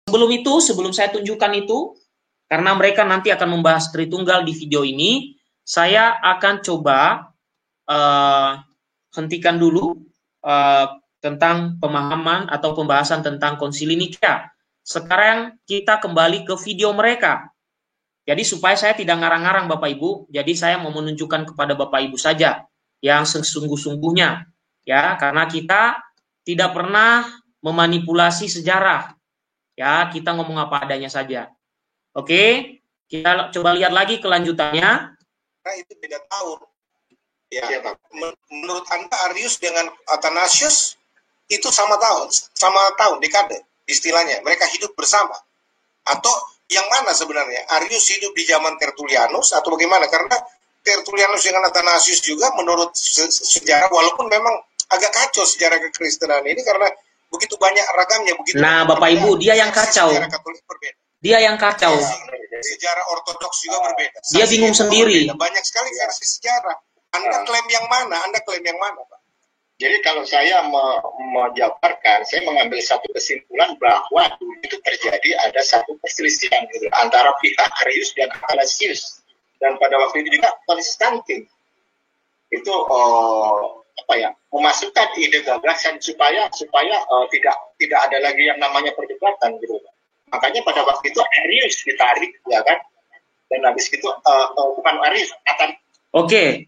sebelum saya tunjukkan itu, karena mereka nanti akan membahas Tritunggal di video ini, saya akan coba hentikan dulu tentang pemahaman atau pembahasan tentang Konsili Nikea. Sekarang kita kembali ke video mereka. Jadi supaya saya tidak ngarang-ngarang Bapak Ibu, jadi saya mau menunjukkan kepada Bapak Ibu saja yang sesungguh-sungguhnya, ya, karena kita tidak pernah memanipulasi sejarah, ya, kita ngomong apa adanya saja. Oke, kita coba lihat lagi kelanjutannya. Nah, itu beda tahun. Ya, menurut Anda Arius dengan Athanasius itu sama tahun dekade istilahnya. Mereka hidup bersama. Atau yang mana sebenarnya? Arius hidup di zaman Tertullianus atau bagaimana? Karena Tertullianus dengan Athanasius juga menurut sejarah, walaupun memang agak kacau sejarah kekristenan ini karena begitu banyak ragamnya. Nah, Bapak Ibu, dia yang kacau. Dia yang kacau. Sejarah Ortodoks juga berbeda. Dia bingung sendiri. Banyak sekali versi sejarah. Anda klaim yang mana? Pak? Jadi kalau saya menjabarkan, saya mengambil satu kesimpulan bahwa dulu itu terjadi ada satu perselisihan gitu, antara pihak Arius dan Athanasius, dan pada waktu itu juga Konstantin itu memasukkan ide gagasan supaya tidak ada lagi yang namanya perdebatan gitu. Makanya pada waktu itu Arius ditarik, ya kan, dan habis itu bukan Arius, Oke.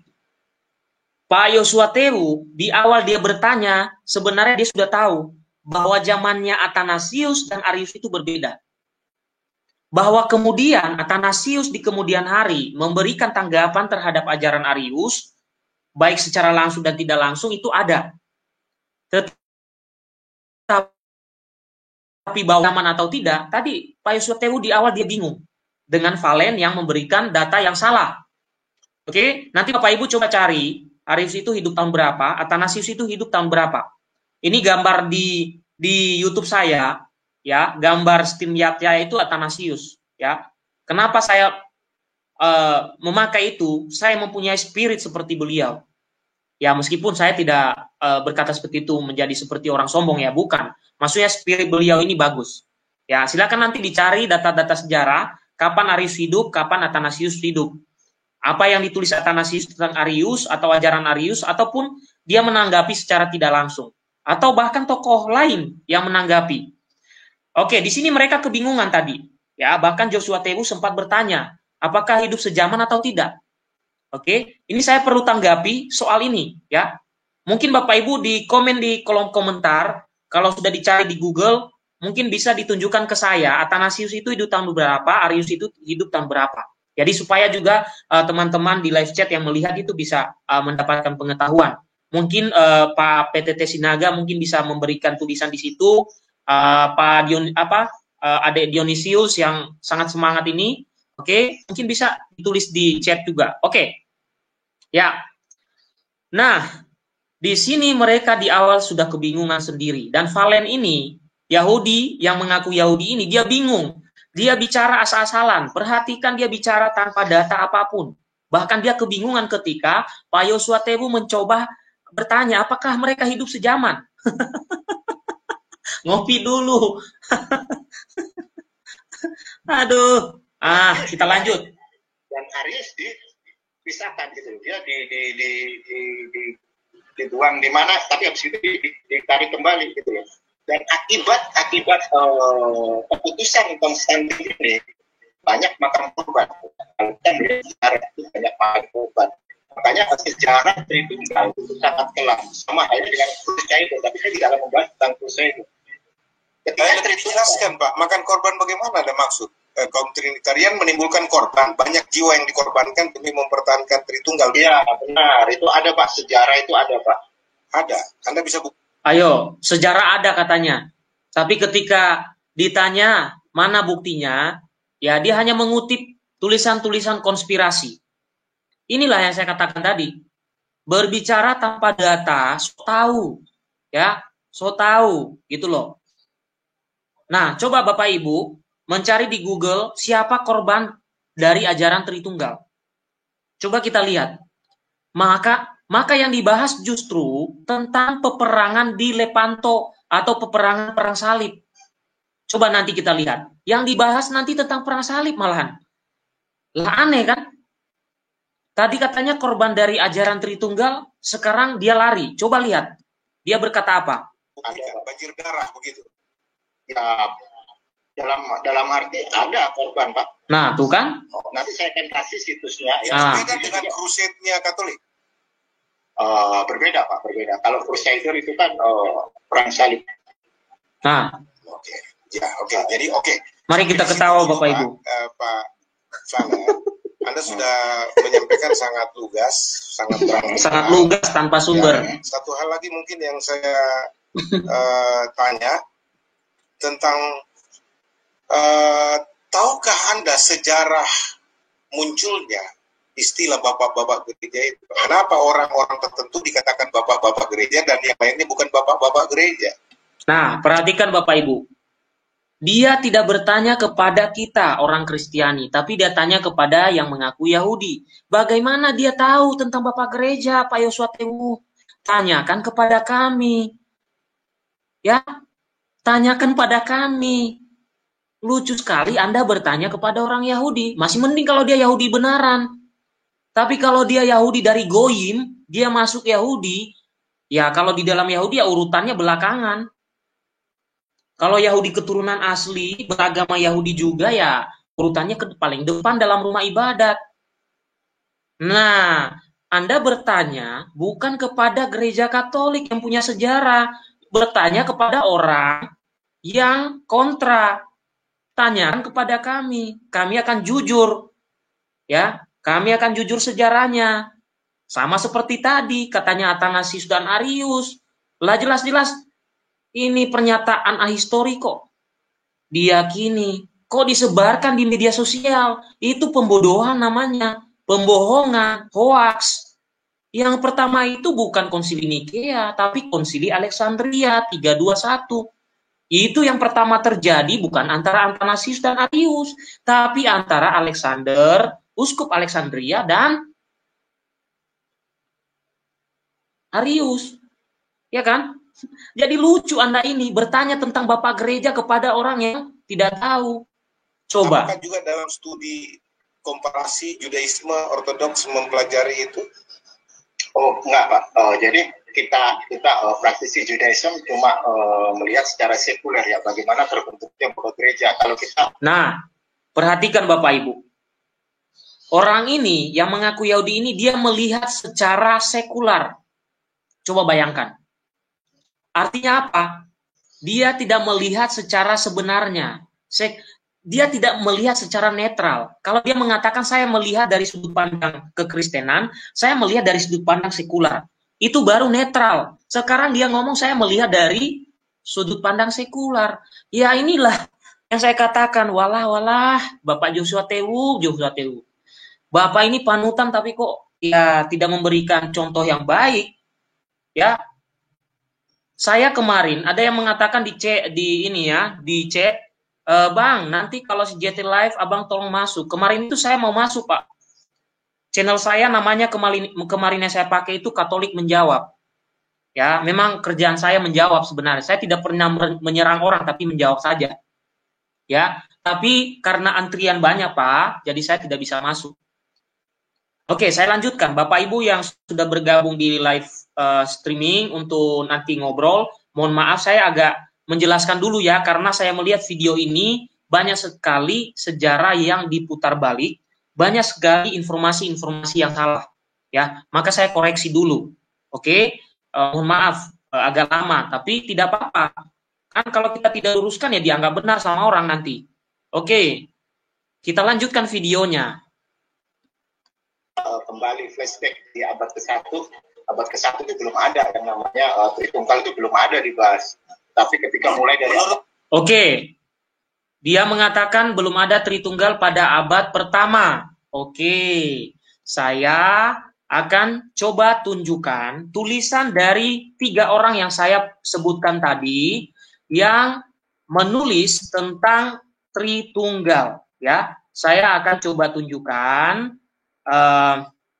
Pak Yosua Tewu, di awal dia bertanya, sebenarnya dia sudah tahu bahwa zamannya Athanasius dan Arius itu berbeda. Bahwa kemudian Athanasius di kemudian hari memberikan tanggapan terhadap ajaran Arius, baik secara langsung dan tidak langsung, itu ada. Tapi bahwa zaman atau tidak, tadi Pak Yosua Tewu di awal dia bingung dengan Valen yang memberikan data yang salah. Oke, nanti Bapak Ibu coba cari Arius itu hidup tahun berapa, Athanasius itu hidup tahun berapa. Ini gambar di YouTube saya, ya, gambar Stimyatya itu Athanasius, ya. Kenapa saya memakai itu? Saya mempunyai spirit seperti beliau. Ya, meskipun saya tidak berkata seperti itu menjadi seperti orang sombong, ya, bukan. Maksudnya spirit beliau ini bagus. Ya, silakan nanti dicari data-data sejarah, kapan Arius hidup, kapan Athanasius hidup. Apa yang ditulis Athanasius tentang Arius atau ajaran Arius, ataupun dia menanggapi secara tidak langsung, atau bahkan tokoh lain yang menanggapi. Oke, di sini mereka kebingungan tadi, ya. Bahkan Joshua Tewu sempat bertanya, apakah hidup sejaman atau tidak? Oke, ini saya perlu tanggapi soal ini, ya. Mungkin Bapak Ibu di komen di kolom komentar, kalau sudah dicari di Google, mungkin bisa ditunjukkan ke saya, Athanasius itu hidup tahun berapa, Arius itu hidup tahun berapa. Jadi supaya juga teman-teman di live chat yang melihat itu bisa mendapatkan pengetahuan. Mungkin Pak PTT Sinaga mungkin bisa memberikan tulisan di situ. Adek Dionisius yang sangat semangat ini, oke, mungkin bisa ditulis di chat juga. Oke. Ya. Nah, di sini mereka di awal sudah kebingungan sendiri, dan Valen ini Yahudi yang mengaku Yahudi ini dia bingung. Dia bicara asal-asalan, perhatikan dia bicara tanpa data apapun. Bahkan dia kebingungan ketika Pak Yosua Tewu mencoba bertanya, apakah mereka hidup sejaman? Ngopi dulu. Aduh. Kita lanjut. Dan Arius dipisahkan gitu. Dia dibuang di mana, tapi habis itu ditarik kembali gitu loh. Dan akibat keputusan Konstantin ini banyak makan korban. Banyak makan korban. Makanya sejarah Tritunggal itu sangat kelam. Sama halnya dengan Kruscaido, tapi saya tidak akan membahas tentang Kruscaido. Ketika dijelaskan, Pak, makan korban bagaimana ada maksud? Kaum Trinitarian menimbulkan korban, banyak jiwa yang dikorbankan demi mempertahankan Tritunggal. Iya, benar. Itu ada, Pak. Sejarah itu ada, Pak. Ada. Anda bisa bukti. Ayo, sejarah ada katanya. Tapi ketika ditanya mana buktinya, ya dia hanya mengutip tulisan-tulisan konspirasi. Inilah yang saya katakan tadi. Berbicara tanpa data, so tahu. Ya, so tahu gitu loh. Nah, coba Bapak Ibu mencari di Google siapa korban dari ajaran Tritunggal. Coba kita lihat. Maka yang dibahas justru tentang peperangan di Lepanto atau peperangan perang salib. Coba nanti kita lihat. Yang dibahas nanti tentang perang salib malahan. Lah aneh kan? Tadi katanya korban dari ajaran Tritunggal, sekarang dia lari. Coba lihat. Dia berkata apa? Banjir darah begitu. Ya, dalam arti ada korban, Pak. Nah, tuh kan? Nanti saya akan kasih situsnya. Ya, beda dengan crusade-nya Katolik. Berbeda, Pak, berbeda. Kalau Crusader itu kan perang salib. Nah, oke. Ya, oke. Jadi oke. Mari kita ketawa Bapak Ibu. Pak Sana, Anda sudah menyampaikan sangat lugas, sangat lugas tanpa sumber. Ya, satu hal lagi mungkin yang saya tanya tentang tahukah Anda sejarah munculnya istilah bapak-bapak gereja itu? Kenapa orang-orang tertentu dikatakan bapak-bapak gereja dan yang lainnya bukan bapak-bapak gereja? Nah, perhatikan Bapak Ibu. Dia tidak bertanya kepada kita, orang Kristiani, tapi dia tanya kepada yang mengaku Yahudi. Bagaimana dia tahu tentang Bapak Gereja, Pak Yosua Tewu? Tanyakan kepada kami. Ya, tanyakan pada kami. Lucu sekali Anda bertanya kepada orang Yahudi. Masih mending kalau dia Yahudi benaran. Tapi kalau dia Yahudi dari Goyim, dia masuk Yahudi, ya kalau di dalam Yahudi ya urutannya belakangan. Kalau Yahudi keturunan asli, beragama Yahudi juga ya urutannya ke paling depan dalam rumah ibadat. Nah, Anda bertanya bukan kepada gereja Katolik yang punya sejarah, bertanya kepada orang yang kontra. Tanyakan kepada kami akan jujur. Ya, kami akan jujur sejarahnya. Sama seperti tadi katanya Athanasius dan Arius. Lah jelas-jelas ini pernyataan ahistori kok diyakini, kok disebarkan di media sosial. Itu pembodohan namanya, pembohongan, hoaks. Yang pertama itu bukan konsili Nikea, tapi konsili Alexandria 321. Itu yang pertama terjadi bukan antara Athanasius dan Arius, tapi antara Alexander, Uskup Alexandria dan Arius. Ya kan? Jadi lucu Anda ini bertanya tentang Bapak Gereja kepada orang yang tidak tahu. Coba. Apakah juga dalam studi komparasi Judaisme Ortodoks mempelajari itu? Oh, enggak, Pak. Jadi kita praktisi Judaism cuma melihat secara sekuler ya bagaimana terbentuknya Bapak Gereja. Kalau kita perhatikan Bapak Ibu. Orang ini yang mengaku Yahudi ini dia melihat secara sekular. Coba bayangkan. Artinya apa? Dia tidak melihat secara sebenarnya. Dia tidak melihat secara netral. Kalau dia mengatakan saya melihat dari sudut pandang kekristenan, saya melihat dari sudut pandang sekular. Itu baru netral. Sekarang dia ngomong saya melihat dari sudut pandang sekular. Ya inilah yang saya katakan, walah, Bapak Joshua Tewu. Bapak ini panutan tapi kok ya tidak memberikan contoh yang baik. Ya. Saya kemarin ada yang mengatakan di chat, Bang, nanti kalau si JT Live Abang tolong masuk. Kemarin itu saya mau masuk, Pak. Channel saya namanya kemarin yang saya pakai itu Katolik Menjawab. Ya, memang kerjaan saya menjawab sebenarnya. Saya tidak pernah menyerang orang tapi menjawab saja. Ya, tapi karena antrian banyak, Pak, jadi saya tidak bisa masuk. Oke, saya lanjutkan. Bapak Ibu yang sudah bergabung di live streaming untuk nanti ngobrol, mohon maaf saya agak menjelaskan dulu ya, karena saya melihat video ini banyak sekali sejarah yang diputar balik, banyak sekali informasi-informasi yang salah, ya. Maka saya koreksi dulu, oke? Mohon maaf agak lama, tapi tidak apa-apa. Kan kalau kita tidak luruskan ya dianggap benar sama orang nanti. Oke, kita lanjutkan videonya. Kembali flashback di abad ke-1. Abad ke-1 itu belum ada yang namanya Tritunggal, itu belum ada dibahas. Tapi ketika mulai dari Oke. Dia mengatakan belum ada Tritunggal pada abad pertama. Oke. Saya akan coba tunjukkan tulisan dari 3 orang yang saya sebutkan tadi yang menulis tentang Tritunggal, ya. Saya akan coba tunjukkan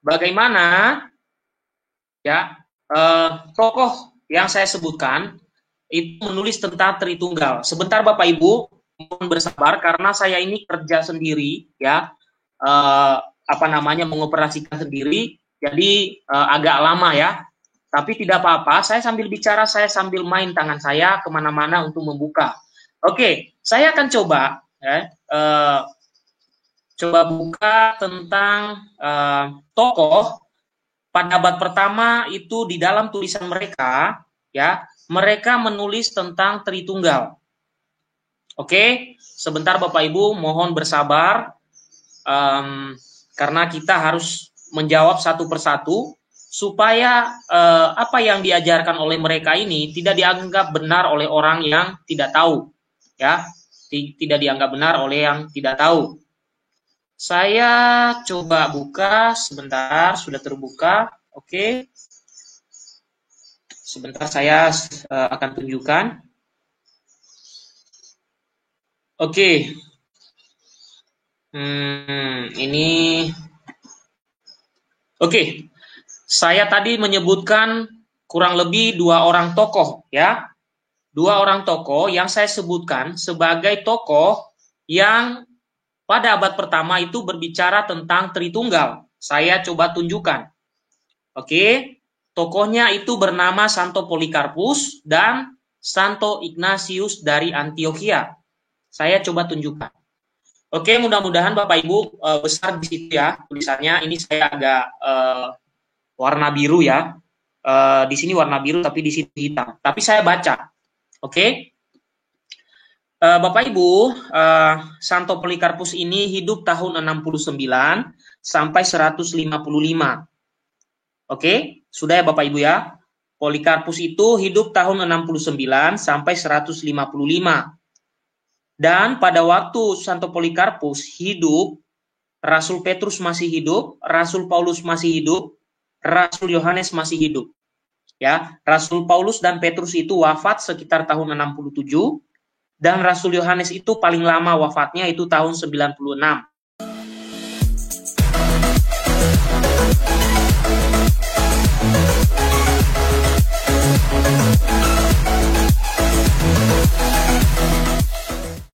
bagaimana ya tokoh yang saya sebutkan itu menulis tentang Tritunggal. Sebentar Bapak Ibu, mohon bersabar karena saya ini kerja sendiri ya, mengoperasikan sendiri, jadi agak lama ya. Tapi tidak apa-apa, saya sambil bicara, saya sambil main tangan saya kemana-mana untuk membuka. Oke, saya akan coba buka tentang tokoh pada abad pertama itu. Di dalam tulisan mereka ya, mereka menulis tentang Tritunggal. Oke, sebentar Bapak Ibu, mohon bersabar karena kita harus menjawab satu persatu supaya apa yang diajarkan oleh mereka ini tidak dianggap benar oleh orang yang tidak tahu, ya, tidak dianggap benar oleh yang tidak tahu. Saya coba buka sebentar, sudah terbuka. Oke, sebentar saya akan tunjukkan. Oke, ini, oke. Saya tadi menyebutkan kurang lebih 2 orang tokoh ya. 2 orang tokoh yang saya sebutkan sebagai tokoh yang pada abad pertama itu berbicara tentang Tritunggal. Saya coba tunjukkan. Oke, tokohnya itu bernama Santo Polikarpus dan Santo Ignatius dari Antioquia. Saya coba tunjukkan. Oke, mudah-mudahan Bapak Ibu besar di situ ya tulisannya. Ini saya agak warna biru ya, di sini warna biru tapi di situ hitam. Tapi saya baca, oke. Bapak Ibu, Santo Polikarpus ini hidup tahun 69 sampai 155. Oke, sudah ya Bapak Ibu ya. Polikarpus itu hidup tahun 69 sampai 155. Dan pada waktu Santo Polikarpus hidup, Rasul Petrus masih hidup, Rasul Paulus masih hidup, Rasul Yohanes masih hidup. Ya, Rasul Paulus dan Petrus itu wafat sekitar tahun 67 dan Rasul Yohanes itu paling lama wafatnya itu tahun 96.